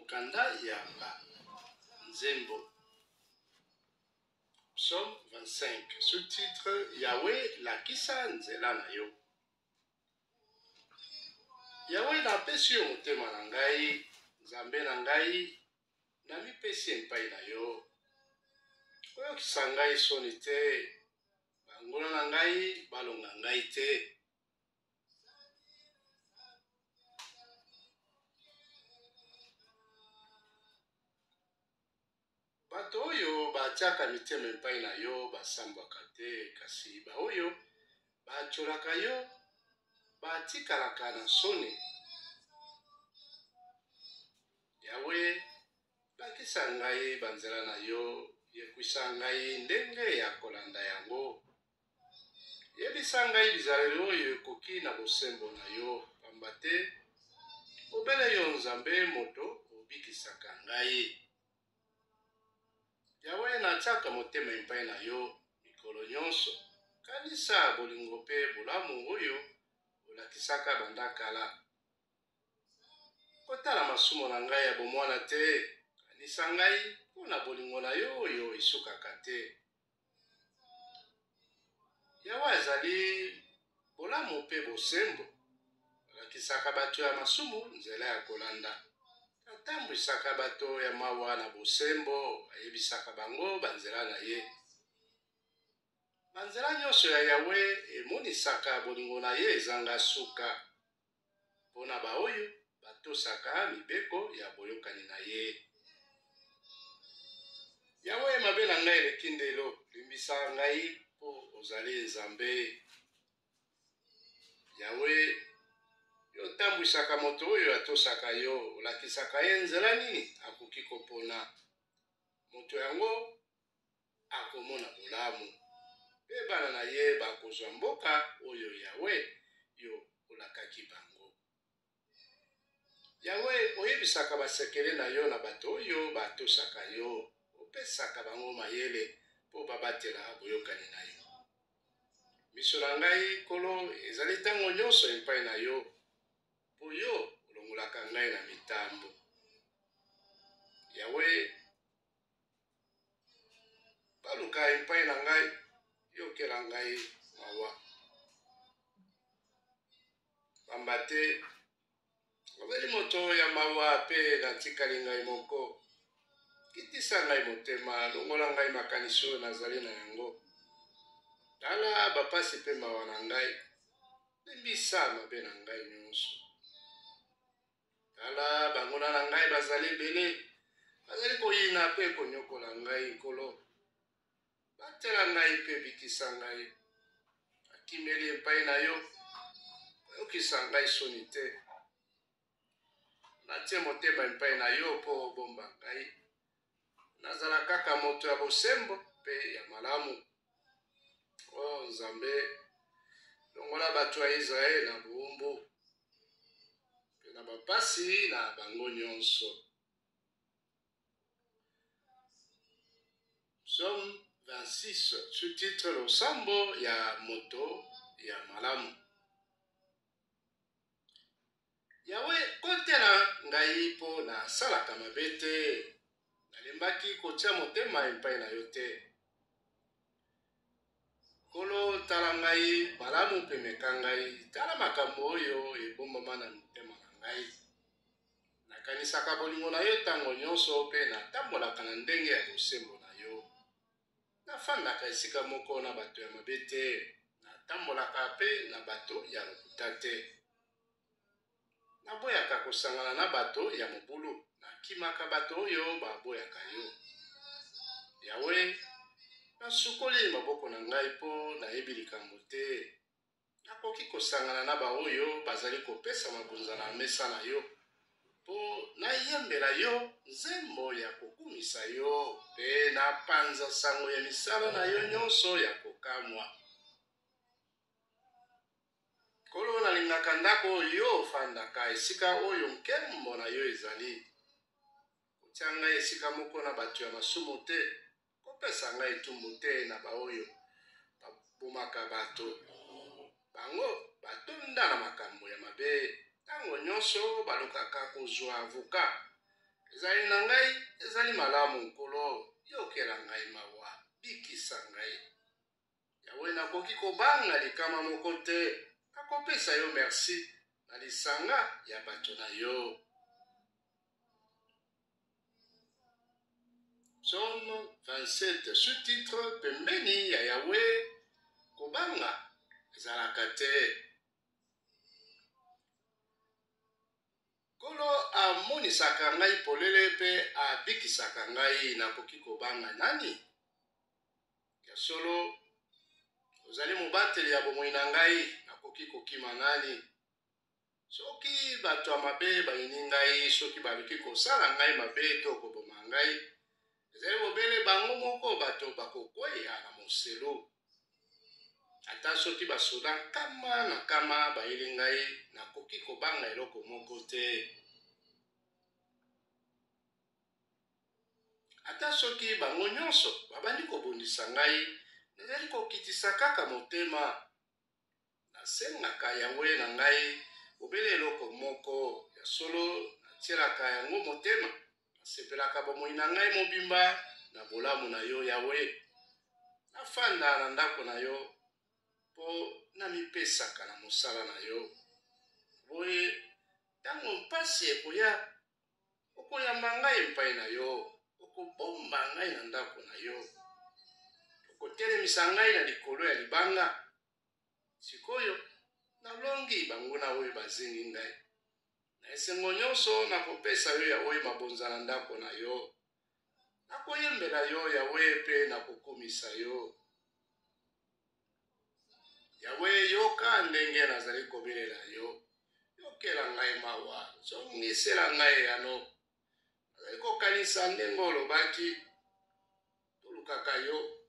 mokanda ya Nzembo. Psaume 25, sous-titre Yahweh lakisa nzela na yo. Yahweh napesi yo motema na ngai, Nzambe na ngai, namipesi epai na yo. Oyokisa ngai soni te, banguna na ngai balonga ngai te. Bato oyo batiaka mitema epai na yo basambwaka te, kasi ba oyo bacholaka yo batikalaka na soni. Yahweh lakisa ngai banzela na yo, yekwisa ngai ndenge ya kolanda yango. Yebisa ngai bizaleli oyo ekoki na bosembo na yo, pamba te obele yo Nzambe moto obikisaka ngai. Yahweh natiaka motema epai na yo mikolo nyonso, kanisa bolingo pe bolamu oyo olakisaka banda kala. Kotala masumo na ngai ya bomwana te, kanisa ngai mpona bolingo na yo oyo esukaka te. Yahweh azali bolamu pe bosembo, olakisaka bato ya masumu nzela ya kolanda. Atambwisaka bato ya mawa na bosembo, ayebisaka bango banzela na ye. Banzela nyonso ya Yahweh emonisaka bolingo na ye ezanga suka, mpona ba oyo batosaka mibeko ya boyokani na ye. Yahweh mabe na ngai eleki ndelo, limbisa ngai po ozali Nzambe. Yahweh yo tambwisaka moto oyo atosaka yo, olakisaka ye nzela nini akoki kopona. Moto yango akomona bolamu, pe bana na ye bakozwa mboka oyo Yahweh yo olakaki bango. Yahweh oyebisaka basekele na yo na bato oyo batosaka yo, opesaka bango mayele po babatela boyokani na yo. Miso na ngai Nkolo ezali ntango nyonso epai na yo, po yo olongolaka ngai na mitambo. Yahweh baluka epai na ngai, yokela ngai mawa. Pamba te obeli moto ya mawa pe natikali ngai moko. Kitisa ngai motema, longola ngai makanisi oyo nazali na yango. Tala bapasi pe mawa na ngai, limbisa mabe na ngai nyonso. Tala banguna na ngai bazali ebele, bazali koyina pe konyokola ngai Nkolo. Batela ngai pe bikisa ngai, akimeli epai na yo, oyokisa ngai soni te. Natie motema epai na yo po obomba ngai. Nazala kaka moto ya bosembo pe ya malamu. Oh Nzambe, longola bato ya Israel na bowumbu, pe na bapasi na bango nyonso. Psaume 26, sous-titre losambo ya moto ya malamu. Yahweh kotela ngai po nasalaka mabe te, nalimbaki kotia motema epai na yo te. Nkolo tala ngai malamu pe meka ngai, tala makambo oyo ebombama na motema na ngai. Nakanisaka bolingo na yo ntango nyonso pe natambolaka na ndenge ya bosembo na yo. Nafandaka esika moko na bato ya mabe te, natambolaka pe na bato ya lokuta te. Naboyaka kosangana na bato ya mobulu, nakimaka bato oyo baboyaka yo. Yahweh, nasukoli maboko na ngai po nayebi likambo te. Nakoki kosangana na ba oyo bazali kopesa mabunza na mesa na yo, po nayembela yo nzembo ya kokumisa yo, pe napanza sango ya misala na yo nyonso ya kokamwa. Nkolo nalingaka ndako oyo ofandaka, esika oyo nkembo na yo ezali. Kotia ngai esika moko na bato ya masumu te, kopesa ngai etumbu te na ba oyo babomaka bato. Bango batonda na makambo ya mabe, ntango nyonso balukaka kozwa avoka, ezali na ngai ezali malamu nkolo yokela ngai mawa bikisa ngai yawe nakoki kobanga likama moko te nakopesa yo merci na lisanga ya bato na yo. Psaume 27 sous-titre pembeni ya yawe kobanga ezalaka te. Nkolo amonisaka ngai polele mpe abikisaka ngai nakoki kobanga nani? Ya solo ozali mobateli ya bomoi na ngai nakoki kokima nani? Soki bato ya mabe bayini ngai, soki baluki kosala ngai mabe to koboma ngai, ezali bobele bango moko bato bakokweya na moselo. Ata soki basoda nkama na nkama bayeli ngai nakoki kobanga eloko moko te. Ata soki bango nyonso babandi kobundisa ngai, nazali kokitisa kaka motema. Nasengaka yawe na ngai obele eloko moko ya solo natielaka yango motema. Nasepelaka bomoi na ngai mobimba na bolamu na yo yawe. Nafanda na ndako na yo mpo namipesaka na mosala na yo. Boye ntango mpasi ekoya okoyamba ngai epai na yo, okobomba ngai na ndako na yo, okotelemisa ngai na likolo ya libanga. Sikoyo nalongi banguna oyo bazingi ngai, na esengo nyonso nakopesa yo yawe mabonza na ndako na yo. Nakoyembela yo yawe mpe nakokumisa yo. Yawe yoka ndenge nazali kobelela yo, yokela ngai mawa, zongisela ngai yano. Nazali kokanisa ndenge olobaki tolukaka yo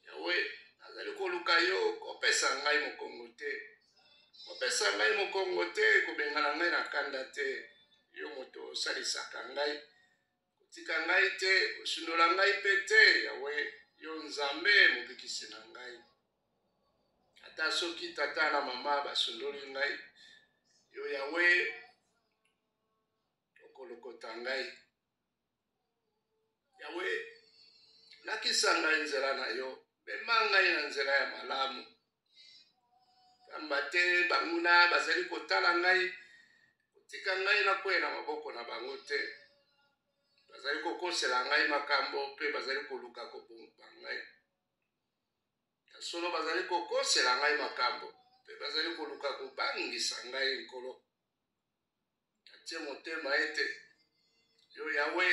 yawe. Nazali koluka yo kopesa ngai mokongo te, kopesa ngai mokongo te, kobengana ngai na kanda te. Yo moto osalisaka ngai, kotika ngai te, kosundola ngai pe te yawe. Yo nzambe mobikisi na ngai. Ata soki tata na mama basundoli ngai, yo yawe okolokota ngai. Yawe lakisa ngai nzela na yo, mema ngai na nzela ya malamu. Pamba te banguna bazali kotala ngai, kotika ngai nakwela maboko na bango te. Bazali kokosela ngai makambo mpe bazali koluka kobomba ngai. Solo bazali kokosela ngai makambo mpe bazali koluka kobangisa ngai nkolo. Atie motema ete yo yawe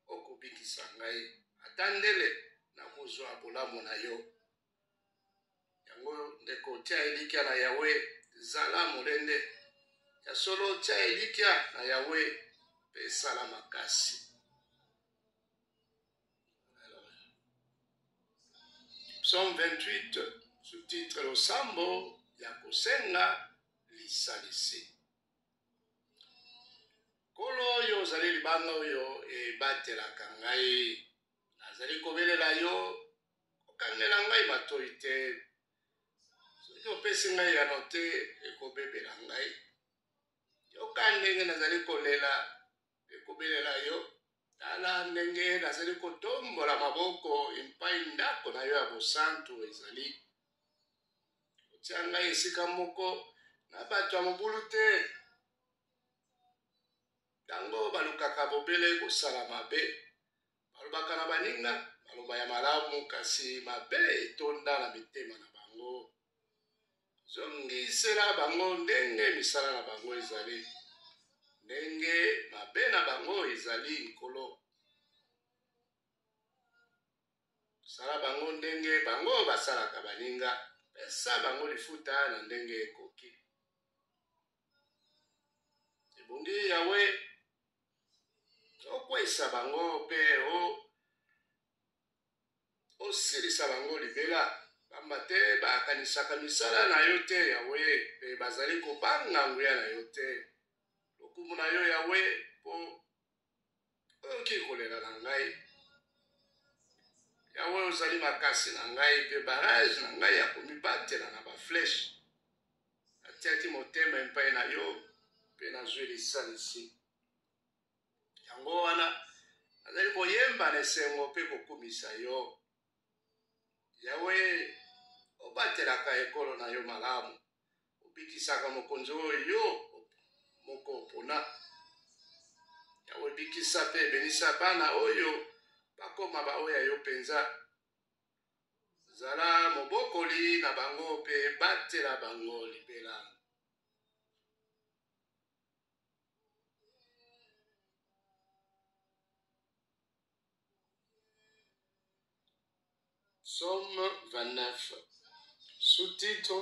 okobikisa ngai, ata ndele nakozwa bolamu na yo. Yango ndeko tia elikya na yawe zala molende. Ya solo tia elikya na yawe mpe sala makasi. Psaume 28 sous-titre losambo ya kosenga lisalisi. Kolo oyo ozali libanga oyo ebatelaka ngai, nazali kobelela yo, okangela ngai matoi te. Soki opesi ngai yano te, ekobebela ngai. Yoka ndenge nazali kolela, ekobelela yo. Tala ndenge nazali kotombola maboko epai ndako na yo ya bosantu ezali. Otia ngai esika moko na bato ya mobulu te. Tango balukaka bobele kosala mabe, balobaka na baninga maloba ya malamu, kasi mabe etonda na mitema na bango. Zongisela bango ndenge misala na bango ezali, ndenge mabe na bango ezali nkolo. Sala bango ndenge bango basalaka baninga, pesa bango lifuta na ndenge ekoki. Ebongi yawe okwesa bango mpe osilisa bango libela. Pamba te bakanisaka misala na yo te yawe, mpe bazali kobanga nguya na yo te. Lokumu na yo yawe mpo oyoki kolela na ngai. Yawe ozali makasi na ngai mpe barage na ngai ya komibatela na bafleshe. Atiaki motema epai na yo mpe nazwi lisalisi. yango wana nazali koyemba na esengo mpe kokumisa yo. Yawe obatelaka ekolo na yo malamu, obikisaka mokonzi oyo moko opona. Yawe bikisa mpe ebenisa bana oyo bakoma baoya yo mpenza. Zala mobokoli na bango mpe batela bango libela. Psaume 29. Sous-titre: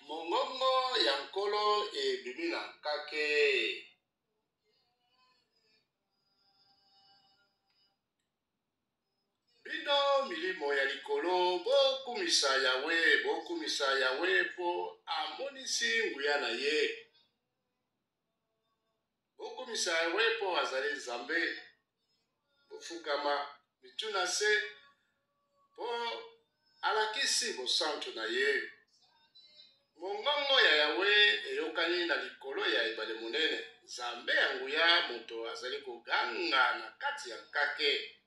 Mongongo ya nkolo ebimi na nkake. Bino milimo ya likolo bokumisa Yawe po amonisi nguya na ye. Bokumisa Yawe po azali Nzambe. Bofukama mituna se po alakisi bosantu na ye. Mongongo ya Yawe eyokani na likolo ya ebale monene. Nzambe ya nguya moto azali koganga na kati ya nkake.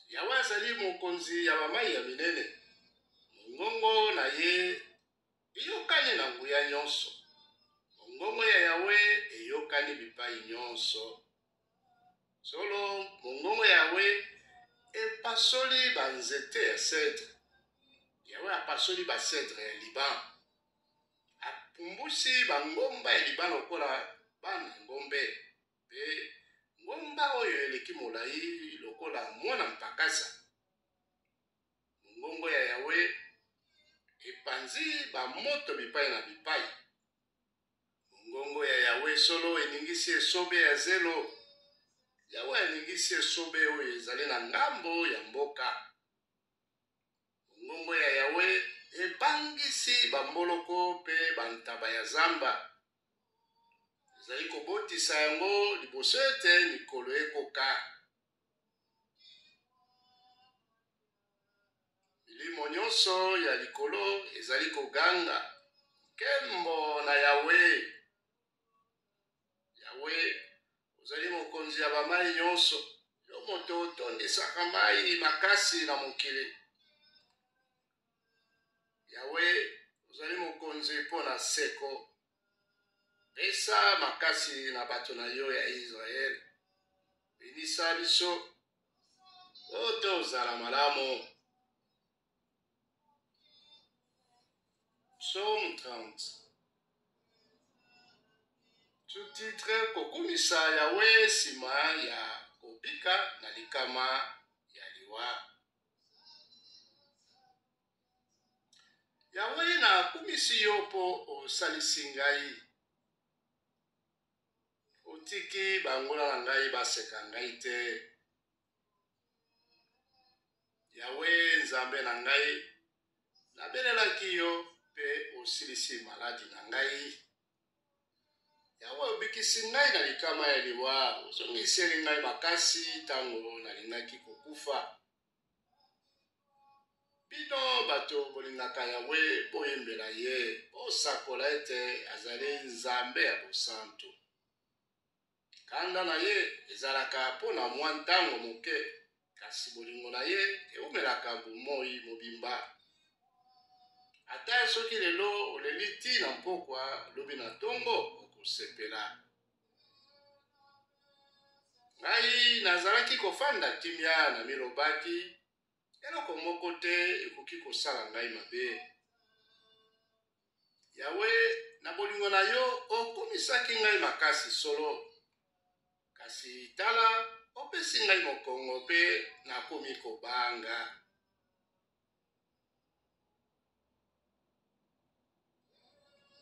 Yawe azali mokonzi ya bamai ya minene. Mongongo na ye eyokani na nguya nyonso. Mongongo ya Yawe eyokani bipai nyonso. Solo mongongo ya Yawe epasoli banzete ya cedre. Yawe apasoli ba cedre ya Liban. Apumbusi bangomba ya Liban lokola bana ngombe. Pe ngomba oyo eleki molai lokola mwana mpakasa. Mongongo ya Yawe epanzi bamoto bipai na bipai. Mongongo ya Yawe solo eningisi esobe ya zelo. Yawe eningisi esobe oyo ezali na ngambo ya mboka. Mongongo ya Yawe ebangisi bamboloko pe bantaba ya zamba. Ezali kobotisa yango liboso ete mikolo ekoka. Milimo nyonso ya likolo ezali koganga nkembo na Yawe. Yawe ozali mokonzi ya bamai nyonso. Yo moto otondisaka mai makasi na mokili. Yawe ozali mokonzi mpo na seko. Pesa makasi na bato na yo ya Israel. Benisa biso oto ozala malamu. Psaume 30. Sous-titre: kokumisa Yawe sima ya kobika na likama ya liwa. Yawe na kumisi yo po osalisi ngai. Otiki bangola na ngai baseka ngai te. Yawe Nzambe na ngai, nabelelaki yo pe osilisi maladi na ngai. Yawe obikisi ngai na likama ya liwa. Ozongiseli ngai makasi tango nalingaki kokufa. Bino bato bolingaka Yawe boyembela ye. Bosakola ete azali Nzambe ya bosantu. Kanda na ye ezalaka mpo na mwa ntango moke. Kasi bolingo na ye eumelaka bomoi mobimba. Ata soki lelo oleli ti na mpokwa lobi na tongo okosepela. Ngai nazalaki kofanda kimia na milobaki, eloko moko te ekoki kosala ngai mabe. Yawe na bolingo na yo okumisaki ngai makasi solo. Kasi tala opesi ngai mokongo pe nakomi kobanga.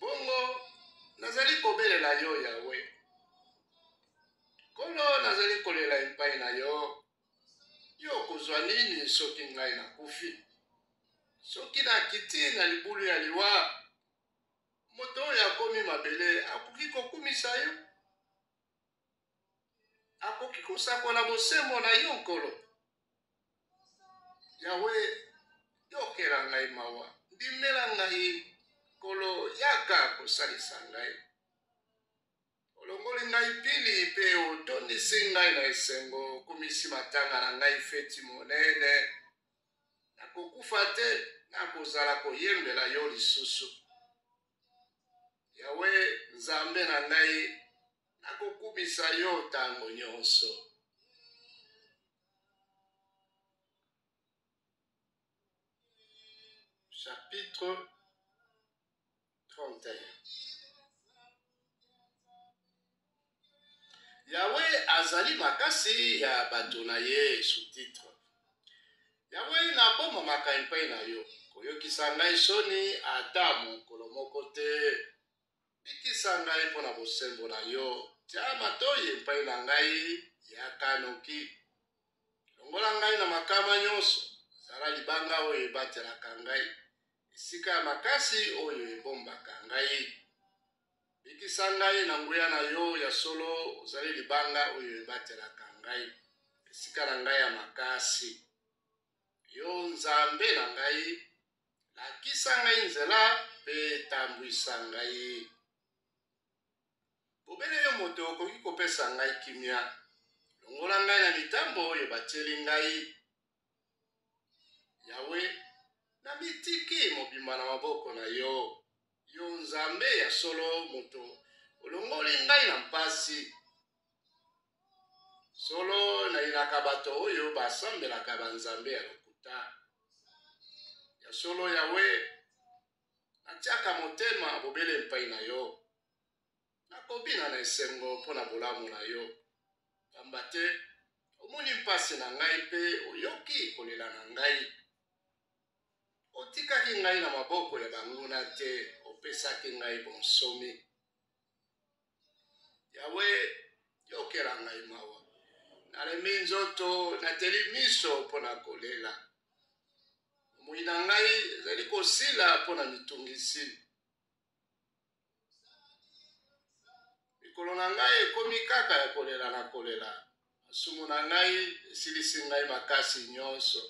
Bongo nazali kobelela yo Yawe. Kolo nazali kolela epai na yo. Yo kozwa nini soki ngai nakufi? Soki nakiti na libulu ya liwa, moto oyo akomi mabele akoki kokumisa yo? Akoki kosakola bosembo na yo nkolo? Yawe yokela ngai mawa. Ndimela ngai nkolo yaka kosalisa ngai. olongoli ngai pili pe otondisi ngai na esengo okomisi matanga na ngai feti monene nakokufa te nakozala koyembela yo lisusu Yawe nzambe na ngai nakokumisa yo tango nyonso Chapitre 31 Yahweh azali makasi ya bato na ye sous-titre Yahweh nabomamaka epai na yo koyokisa ngai soni ata mokolo moko te bikisa ngai mpo na bosembo na yo tia matoyi epai na ngai yaka noki longola ngai na makama nyonso zala libanga oyo ebatelaka ngai esika ya makasi oyo ebombaka ngai bikisa ngai na nguya na yo ya solo ozali libanga oyo ebatelaka ngai esika na ngai ya makasi yo nzambe na ngai lakisa ngai nzela pe tambwisa ngai bobele yo moto okoki kopesa ngai kimia longola ngai na mitambo oyo batieli ngai Yawe na mitiki mobimba na maboko na yo yo nzambe ya solo moto olongoli ngai na mpasi solo na inaka bato oyo basambelaka banzambe ya lokuta ya solo Yawe natiaka motema bobele mpai na yo nakobina na esengo mpo na bolamu na yo pamba te omoni mpasi na ngai mpe oyoki kolela na ngai otikaki ngai na maboko ya banguna te opesaki ngai bonsomi Yawe yokela ngai mawa nalemi nzoto nateli miso mpo na kolela moi na ngai ezali kosila mpo na mitungisi mikolo na ngai ekomi kaka ya kolela na kolela masumu na ngai esilisi ngai makasi nyonso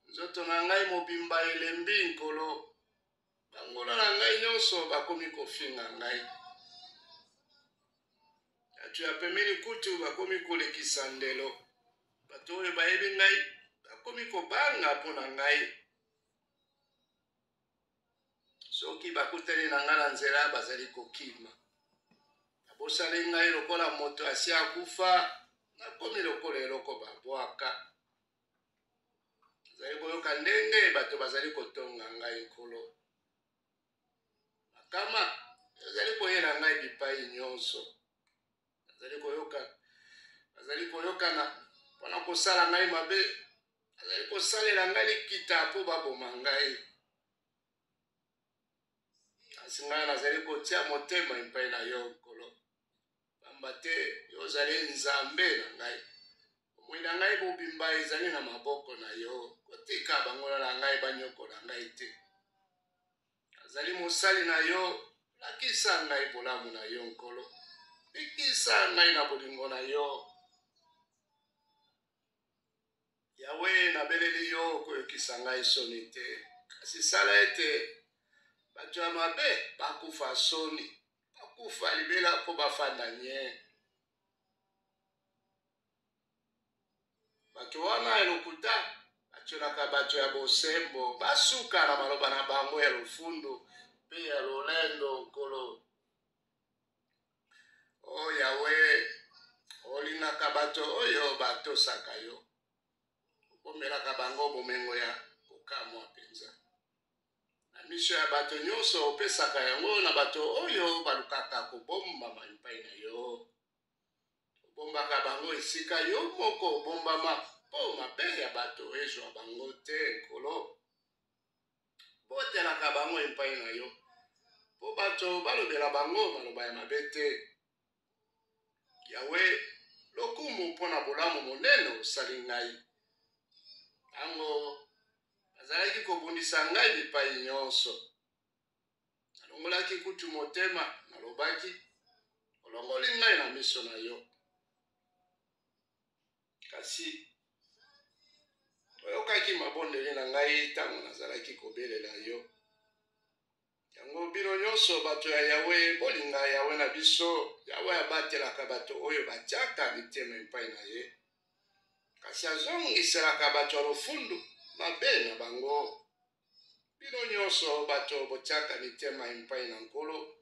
nzoto na ngai mobimba elembi nkolo bangola na ngai nyonso bakomi kofinga ngai bato ya pembeni kutu bakomi kolekisa ndelo bato oyo bayebi ngai bakomi kobanga mpo na ngai soki bakutani na ngai na nzela bazali kokima abosali ngai lokola moto asi akufa nakomi lokola eloko babwaka bazali koyoka ndenge bato bazali kotonga ngai nkolo makama bazali koyela ngai bipai nyonso bazali koyokana mpona kosala ngai mabe bazali kosalela ngai likita mpo baboma ngai kasi ngai nazali kotia motema epai na yo nkolo pamba te yo ozali nzambe na ngai moi na ngai bobimba ezali na maboko na yo kotika bangola na ngai banyokola ngai te azali mosali na yo lakisa ngai bolamu na yo nkolo bikisa ngai na bolingo na yo Yawe nabeleli yo koyokisa ngai soni te kasi sala ete bato ya mabe bakufa soni bakufa libela mpo bafanda nye bato wana ya lokuta batiolaka bato ya bosembo basuka na maloba na bango ya lofundo mpe ya lolendo nkolo o Yawe olingaka bato oyo batosaka yo omelaka bango bomengo ya kokamwa mpenza na miso ya bato nyonso opesaka yango na bato oyo balukaka kobombama epai na yo obombaka bango esika yo moko obombama mpo mabe ya bato ezwa bango te nkolo botelaka bango epai na yo mpo bato balobela bango maloba ya mabe te Yawe lokumu mpo na bolamu monene osali ngai tango azalaki kobundisa ngai bipai nyonso nalongolaki kutu motema nalobaki olongoli ngai na miso na yo kasi oyokaki mabondeli na ngai ntango nazalaki kobelela yo yango bino nyonso nyonso bato ya Yawe bolinga Yawe na biso. Yawe abatelaka bato oyo batiaka mitema epai na ye. Kasi azongiselaka bato ya lofundu mabe na bango. Bino nyonso bato botiaka mitema epai na Nkolo,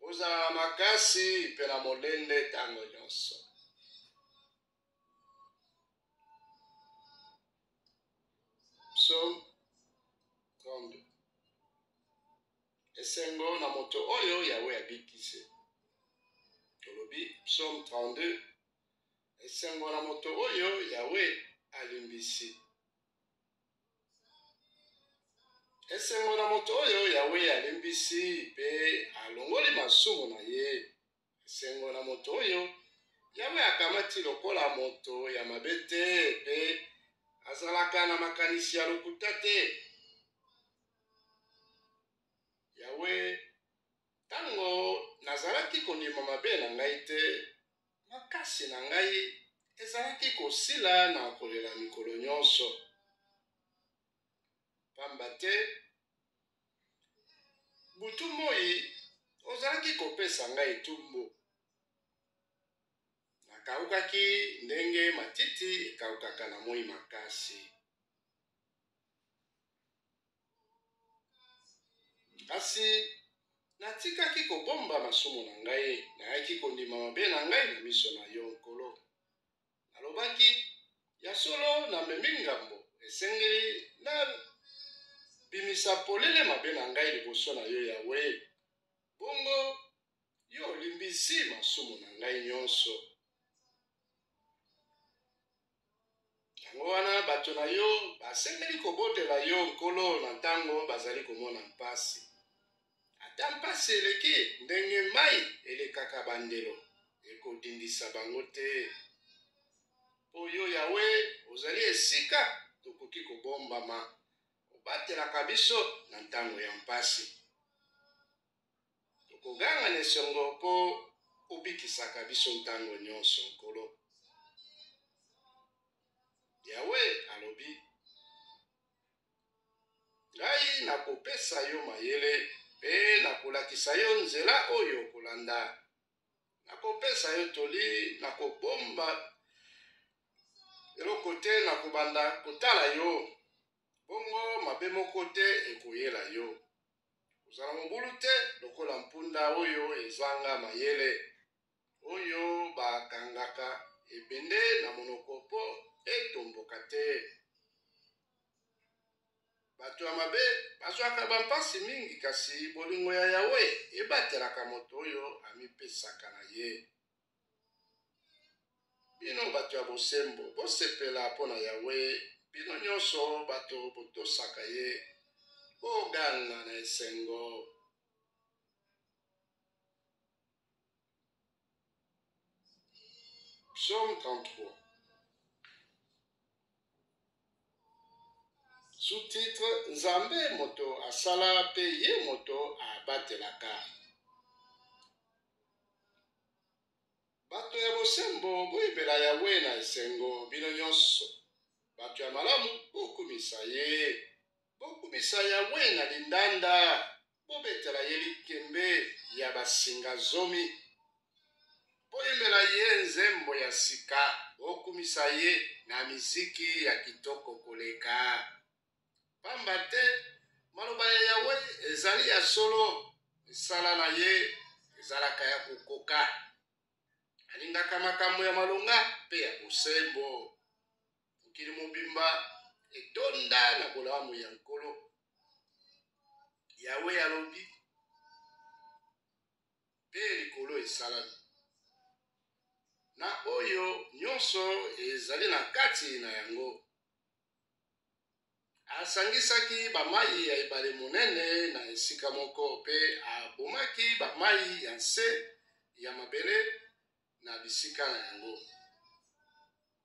bozala makasi mpe na molende tango nyonso. Psaume 32. Esengo na moto oyo Yawe abikisi. Tolobi Psaume 32. Esengo na moto oyo Yawe alimbisi. Esengo na moto oyo Yawe alimbisi pe alongoli masumu na ye. Esengo na moto oyo Yawe akamati lokola moto ya mabete pe azalaka na makanisi ya lokuta te. Yawe, tango nazalaki kondima mabe na ngai te, makasi na ngai ezalaki kosila na kolela mikolo nyonso. Pamba te, butu moi ozalaki kopesa ngai etumbu. Nakaukaki ndenge matiti ekaukaka na moi makasi. Kasi natikaki kobomba masumu na ngai, nayaki kondima mabe na ngai na miso na yo Nkolo. Nalobaki, ya solo na memi ngambo, esengeli na bimisa polele mabe na ngai liboso na yo Yawe. Bongo yo limbisi masumu na ngai nyonso. Yango wana bato na yo basengeli kobotela yo Nkolo na ntango bazali komona mpasi. Ata mpasi eleki ndenge mai elekaka bandelo, ekodindisa bango te. Oyo Yawe ozali esika tokoki kobombama, obatelaka biso na ntango ya mpasi. Tokoganga na esengo mpo obikisaka biso ntango nyonso Nkolo. Yawe alobi, ngai nakopesa yo mayele pe nakolakisa yo nzela oyo kolanda. Nakopesa yo toli, nakobomba eloko te, nakobanda kotala yo. Bongo mabe moko te ekoyela yo. Kozala mobulu te lokola mpunda oyo ezanga mayele, oyo bakangaka ebende na monoko po etomboka te. Bato ya mabe bazwaka bampasi mingi, kasi bolingo ya Yawe ebatelaka moto oyo amipesaka na ye. Bino bato ya bosembo bosepela mpo na Yawe. Bino nyonso bato botosaka ye, boganga na esengo. Psaume 33. Sous-titre Nzambe moto asala pe ye moto abatelaka. Bato ya bosembo boyebela Yawe na esengo. Bino nyonso bato ya malamu bokumisa ye. Bokumisa Yawe na lindanda. Bobetela ye likembe ya basinga zomi. Boyembela ye nzembo ya sika. Bokumisa ye na miziki ya kitoko koleka. Pamba te maloba ya Yawe ezali ya solo, misala na ye ezalaka ya kokoka. Alingaka makambo ya malonga pe ya bosembo. Mokili mobimba etonda na bolamu ya Nkolo. Yawe alobi, pe likolo esalami. Na oyo nyonso ezali na kati na yango. Asangisaki bamai ya ebale monene na esika moko pe abomaki bamai ya nse ya mabele na bisika na yango.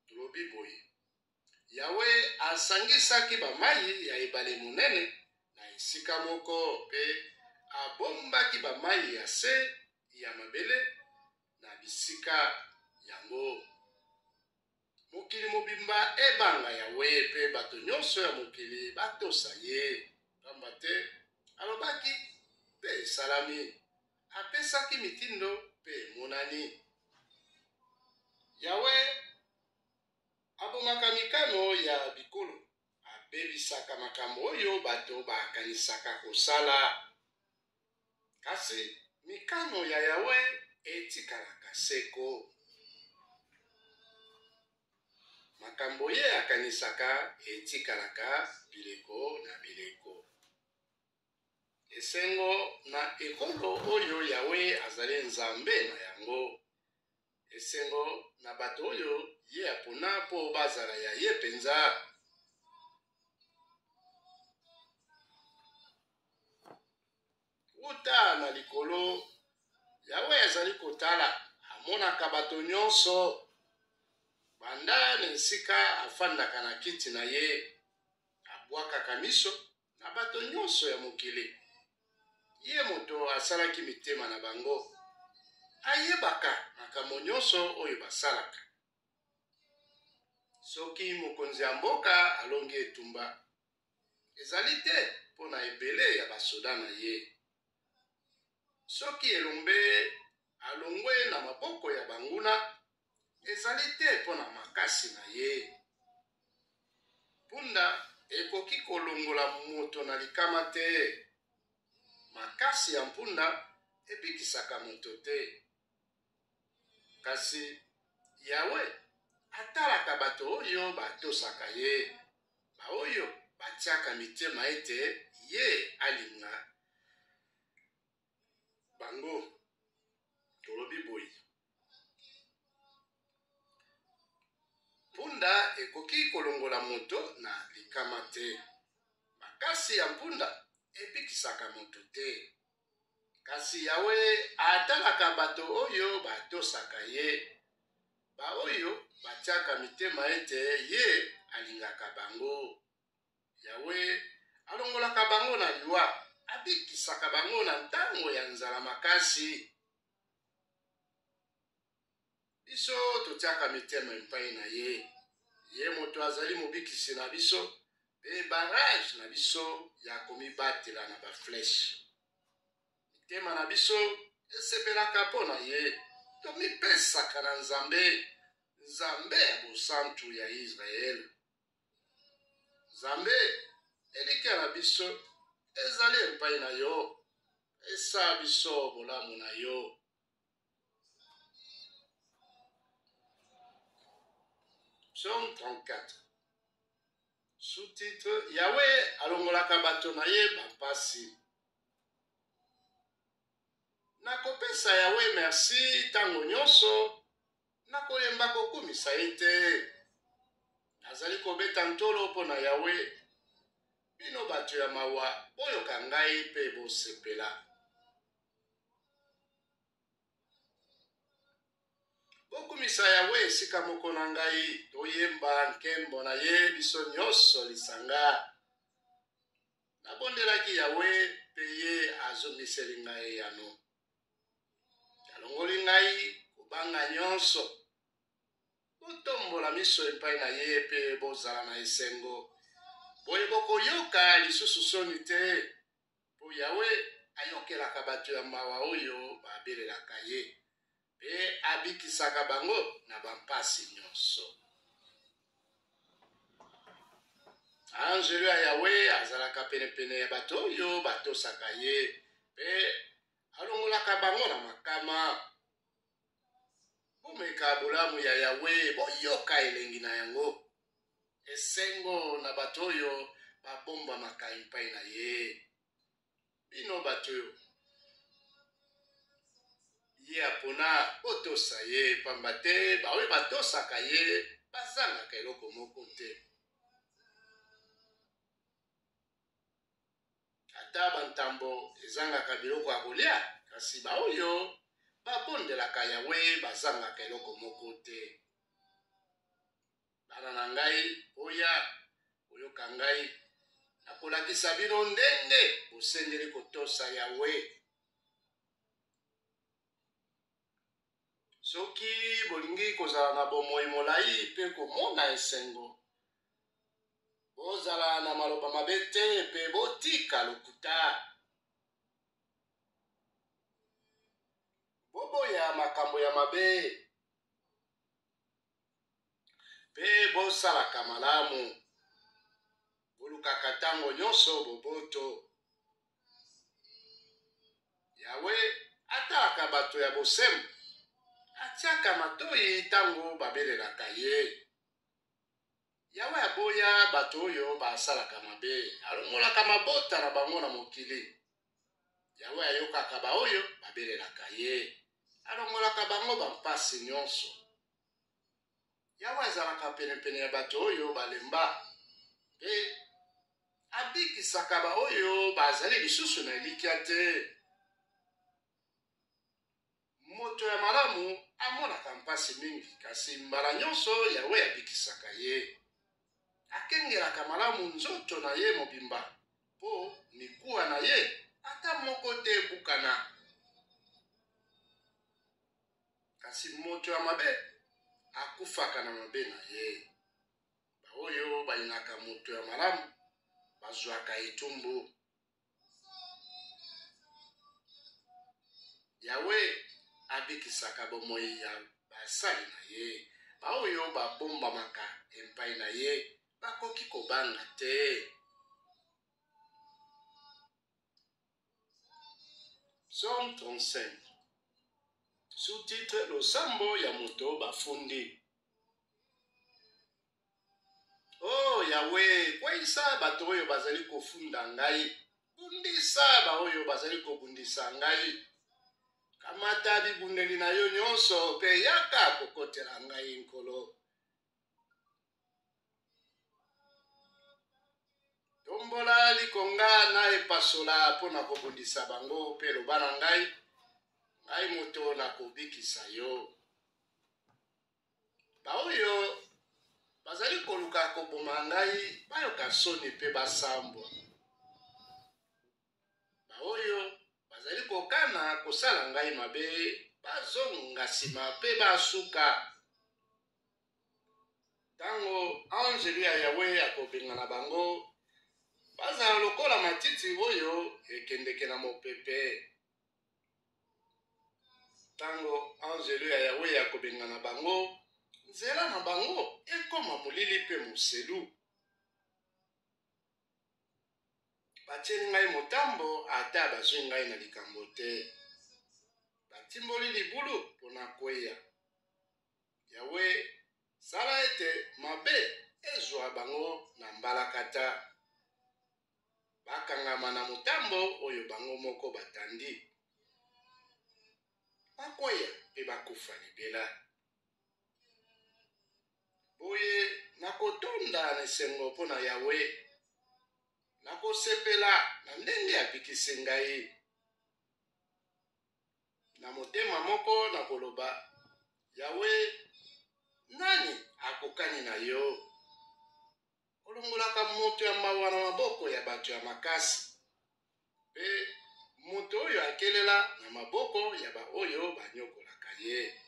Tolobi boye, Yawe asangisaki bamai ya ebale monene na esika moko pe abombaki bamai ya se ya mabele na bisika yango. Mokili mobimba ebanga Yawe pe bato nyonso ya mokili batosa ye. Pamba te alobaki pe esalami apesaki mitindo mpe emonani. Yawe abomaka mikano ya bikolo, abebisaka makambo oyo bato bakanisaka kosala. Kasi mikano ya Yawe etikalaka seko. Makambo ye akanisaka etikalaka bileko na bileko. Esengo na ekolo oyo Yawe azali nzambe na yango. Esengo na bato oyo ye apona po bazala ya ye penza. Uta na likolo Yawe azali kotala, amonaka bato nyonso. Banda na esika afandaka na kiti na ye, abwakaka miso na bato nyonso ya mokili. Ye moto asalaki mitema na bango, ayebaka makambo nyonso oyo basalaka. Soki mokonzi ya mboka alongi etumba, ezali te mpo na ebele ya basoda na ye. Soki elombe alongwe na maboko ya banguna, ezali te mpo na makasi na ye. Mpunda ekoki kolongola moto na likama te. Makasi ya mpunda ebikisaka moto te. Kasi Yawe atalaka bato oyo batosaka ye, baoyo batiaka mitema ete ye alinga bango. Tolobi boye, mpunda ekoki kolongola moto na likama te. Makasi ya mpunda ebikisaka moto te. Kasi Yawe atalaka bato oyo batosaka ye, baoyo batiaka mitema ete ye alingaka bango. Yawe alongolaka bango na liwa, abikisaka bango na ntango ya nzala makasi. Biso totiaka mitema epai na ye. Ye moto azali mobikisi na biso, pe barrage na biso ya komibatela na bafleshe. Mitema na biso esepelaka mpo na ye. Tomipesaka na Nzambe, Nzambe ya bosantu ya Israel. Nzambe elikya na biso ezali epai na yo, esa biso bolamu na yo. Psaume 34. Sous-titre: Yawe alongolaka bato na ye bampasi. Nakopesa Yawe merci tango nyonso, nakoyemba kokumisa ye te. Nazali kobeta ntolo mpo na Yawe. Bino bato ya mawa, boyoka ngai mpe bosepela. Bokumisa Yawe esika moko na ngai, toyemba nkembo na ye biso nyonso lisanga. Nabondelaki Yawe mpe ye azongiseli ngai yano. Alongoli ngai kobanga nyonso. Botombola miso epai na ye mpe bozala na esengo. Boye bokoyoka lisusu soni te. Po Yawe ayokelaka bato ya mawa oyo babelelaka ye, pe abikisaka bango na bampasi nyonso. Anjelu ya Yawe azalaka penepene ya bato oyo batosaka ye, pe alongolaka bango na makama. Bomeka bolamu ya Yawe, boyoka elengi na yango. Esengo na bato oyo babombamaka epai na ye. Bino bato ye apona botosa ye, pamba te baoyo batosaka ye bazangaka eloko moko te. Ata bantambo ezangaka biloko ya kolia, kasi baoyo babondelaka Yawe bazangaka eloko moko te. Bana na ngai, oya oyoka ngai, nakolakisa bino ndenge bosengeli kotosa Yawe. Soki bolingi kozala na bomoi molai mpe komona esengo, bozala na maloba mabe te mpe botika lokuta. makambo ya mabe. Pe bosalaka malamu. Bolukaka tango nyonso boboto. Yawe atalaka bato ya bosembo. Atiaka matoi tango babelelaka ye. Yawe aboya bato oyo basalaka mabe. Alongolaka mabota na bango na mokili. Yawe ayokaka ba oyo babelelaka ye. Alongolaka bango bampasi nyonso. Yawe azalaka penepene ya bato oyo balemba. Pe abikisaka ba oyo bazali lisusu na elikya te. Moto ya malamu amonaka mpasi mingi, kasi mbala nyonso Yawe abikisaka ye. Akengelaka malamu nzoto na ye mobimba, po mikuwa na ye ata moko te ebukana. Kasi moto ya mabe akufaka na mabe na ye. Ba oyo balinaka moto ya malamu bazwaka etumbu. Yawe abikisaka bomoi ya basali na ye. Ba oyo babombamaka epai na ye bakoki kobanga te. Psaume 35. Sous-titre Losambo ya moto bafundi. Oh Yawe, kwesa bato oyo bazali kofunda ngai. Bundisa ba oyo bazali kobundisa ngai. Kamata bibundeli na yo nyonso pe yaka kokotela ngai nkolo. Tombola likonga na epasola pona kobundisa bango pe loba na ngai. Ngai moto na kobikisa yo. Ba oyo bazali koluka koboma ngai bayoka soni pe basambwa. Ba oyo bazali kokana kosala ngai mabe bazonga nsima pe basuka. Tango anjelu ya Yawe akobengana bango bazala lokola matiti oyo ekendeke na mopepe. Tango anjelu ya Yawe akobengana bango nzela na bango ekoma molili pe moselu. Batieli ngai motambo ata bazwi ngai na likambo te. Batimboli libulu mpona kweya. Yawe sala ete mabe ezwa bango na mbalakata. Bakangama na motambo oyo bango moko batandi. Bakweya pe bakufa libela. Boye nakotonda na esengo mpona Yawe. Nakosepela na ndenge abikisi ngai. Na motema moko nakoloba, Yawe, nani akokani na yo? Olongolaka moto ya mawa na maboko ya bato ya makasi. Pe moto oyo akelela na maboko ya ba oyo banyokolaka ye.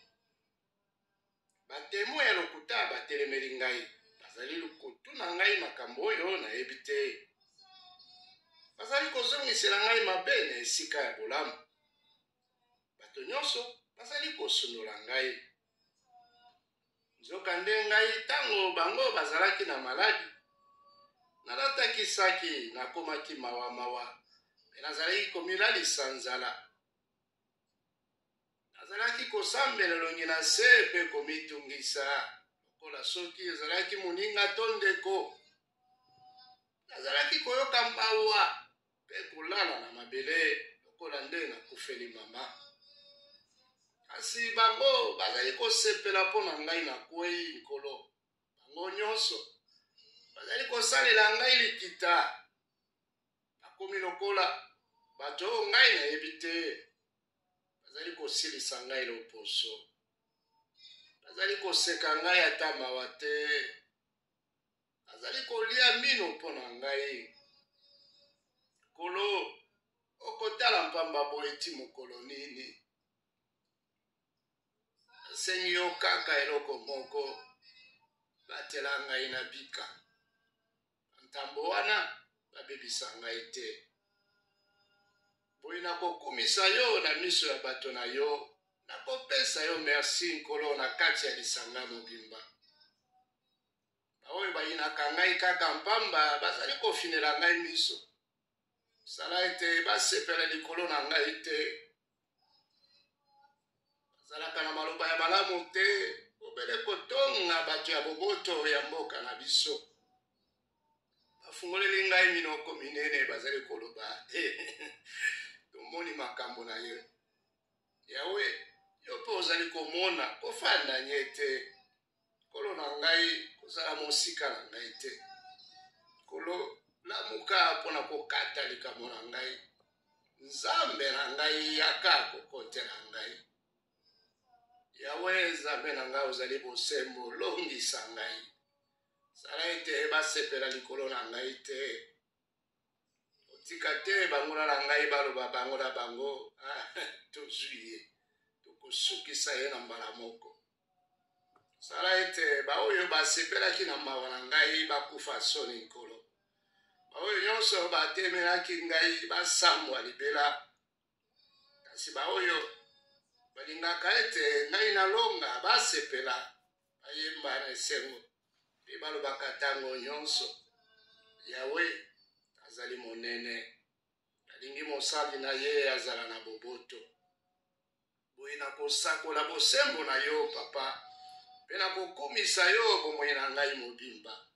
Batemo ya lokuta batelemeli ngai. Bazali kotuna ngai makambo oyo nayebi te. Bazali kozongisela ngai mabe na esika ya bolamu. Bato nyonso bazali kosundola ngai. Nzokande ngai tango bango bazalaki na maladi. Nalataki saki nakomaki mawa mawa. Pe nazalaki komilalisa nzala. Nazalaki kosambela elongi na se pe komitungisa. Lokola soki ezalaki moninga to ndeko. Nazalaki koyoka mawa pe kolala na mabele lokola nde nakufeli mama. Kasi bango bazali kosepela mpona ngai na kwei nkolo. Bango nyonso bazali kosalela ngai likita. Nakomi lokola bato oyo ngai nayebi te. Bazali kosilisa ngai loposo. Bazali koseka ngai ata mawa te. Bazali kolia mino mpona ngai. Nkolo, okotala mpamba boye ti mokolo nini. Sengi yo kaka eloko moko. Batela ngai na bika. Ntambo wana babebisa ngai te. Boye nakokumisa yo na miso ya bato na yo. nakopesa yo merci nkolo na kati ya lisanga mobimba. Baoyo bayinaka ngai kaka mpamba bazali kofinela ngai miso. Sala ete basepela likolo na ngai te. Bazalaka na maloba ya malamu te. Obele kotonga bato ya boboto ya mboka na biso. Bafungoleli ngai minoko minene bazali koloba. Tomoni makambo na yo. Yawe, yo pe ozali komona kofanda nye te. Kolo na ngai kozala mosika na ngai te. Kolo lamuka pona kokata likambo na ngai. Nzambe na ngai yaka kokotela ngai. Yawe nzambe na ngai ozali bosembo longisa ngai. Sala ete basepela likolo na ngai te. Otika te bangola na ngai baloba bango na bango. Tozwi ye. Tokosukisa ye na mbala moko. Sala ete baoyo basepelaki na mawa na ngai bakufa soni nkolo. Baoyo nyonso batemelaki ngai basambwa libela. Kasi baoyo balingaka ete ngai nalonga basepela bayemba na esengo. Pe balobaka tango nyonso. Yawe azali monene. Alingi mosali na ye azala na boboto. Boye na kosakola bosembo na yo papa. Pe na kokumisa yo bomoi na ngai mobimba.